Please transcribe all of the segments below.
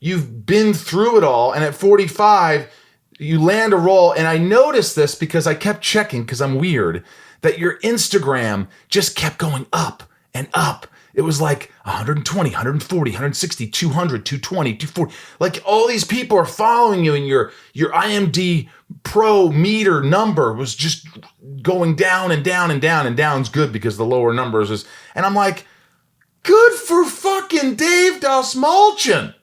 you've been through it all, and at 45, you land a role. And I noticed this because I kept checking, because I'm weird, that your Instagram just kept going up and up. It was like 120, 140, 160, 200, 220, 240. Like all these people are following you, and your IMD Pro meter number was just going down and down and down, and down's good because the lower numbers is. And I'm like, good for fucking Dave Dastmalchian.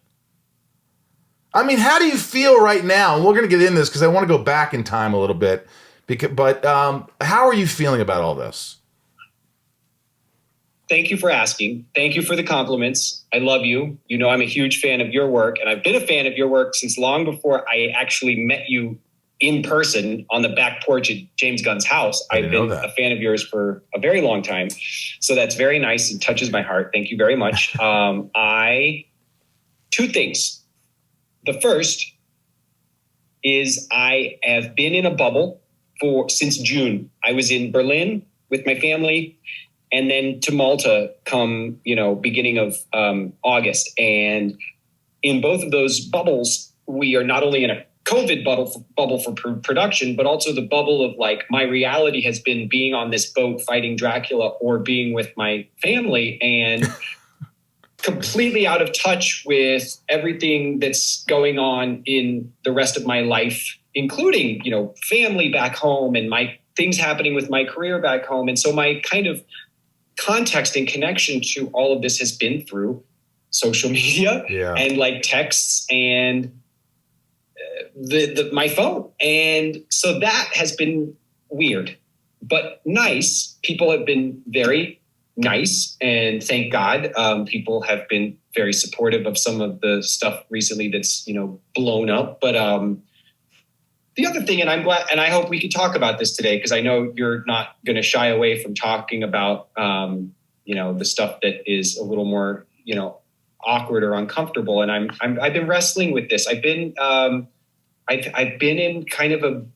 I mean, how do you feel right now? And we're going to get into this because I want to go back in time a little bit. But how are you feeling about all this? Thank you for asking. Thank you for the compliments. I love you. You know, I'm a huge fan of your work, and I've been a fan of your work since long before I actually met you in person on the back porch at James Gunn's house. I've been a fan of yours for a very long time. So that's very nice and touches my heart. Thank you very much. Two things. The first is I have been in a bubble since June. I was in Berlin with my family, and then to Malta come, beginning of August. And in both of those bubbles, we are not only in a COVID bubble for production, but also the bubble of like my reality has been being on this boat fighting Dracula or being with my family, and completely out of touch with everything that's going on in the rest of my life, including, family back home and my things happening with my career back home. And so my kind of context and connection to all of this has been through social media and like texts and my phone. And so that has been weird, but nice. People have been very nice, and thank God, people have been very supportive of some of the stuff recently that's, blown up. But the other thing, and I'm glad, and I hope we can talk about this today, because I know you're not going to shy away from talking about, the stuff that is a little more, awkward or uncomfortable. And I've been wrestling with this. I've been in kind of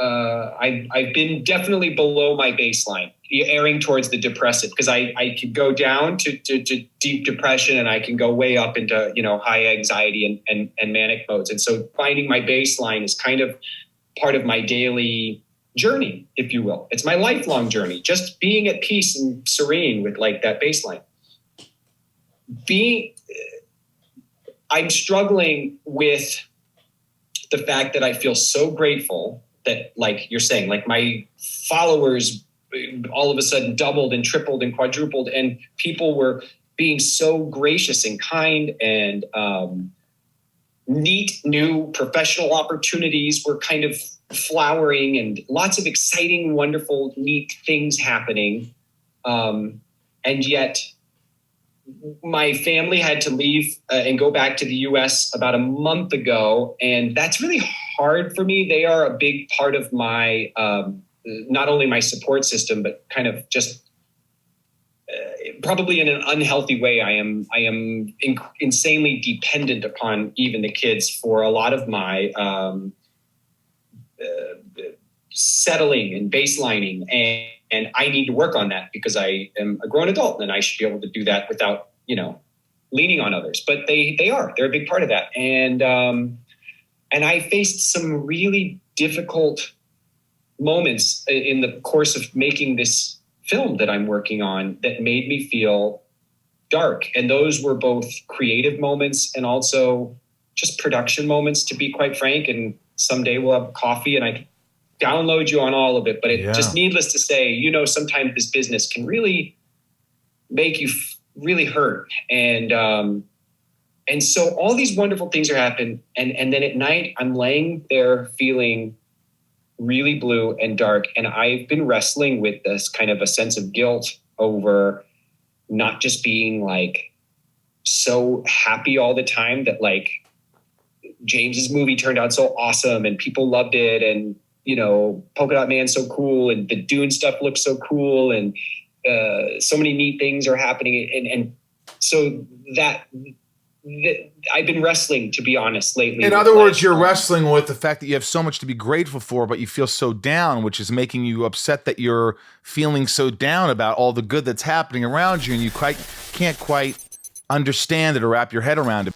I've been definitely below my baseline, erring towards the depressive, because I could go down to deep depression, and I can go way up into, high anxiety and manic modes. And so finding my baseline is kind of part of my daily journey, if you will. It's my lifelong journey, just being at peace and serene with like that baseline. I'm struggling with the fact that I feel so grateful that, like you're saying, like my followers all of a sudden doubled and tripled and quadrupled, and people were being so gracious and kind, and neat new professional opportunities were kind of flowering, and lots of exciting, wonderful, neat things happening. And yet my family had to leave and go back to the US about a month ago. And that's really hard for me. They are a big part of my, not only my support system, but kind of just probably in an unhealthy way. I am insanely dependent upon even the kids for a lot of my settling and baselining. And I need to work on that, because I am a grown adult, and I should be able to do that without, leaning on others. But they're a big part of that. And I faced some really difficult moments in the course of making this film that I'm working on that made me feel dark. And those were both creative moments and also just production moments, to be quite frank. And someday we'll have coffee and I can download you on all of it. But just needless to say, sometimes this business can really make you really hurt. And so all these wonderful things are happening. And then at night, I'm laying there feeling really blue and dark. And I've been wrestling with this kind of a sense of guilt over not just being like so happy all the time that like James's movie turned out so awesome and people loved it. And, Polka-Dot Man's so cool, and the Dune stuff looks so cool, and so many neat things are happening. And so that I've been wrestling, to be honest, lately. In other words, you're wrestling with the fact that you have so much to be grateful for, but you feel so down, which is making you upset that you're feeling so down about all the good that's happening around you, and you can't quite understand it or wrap your head around it.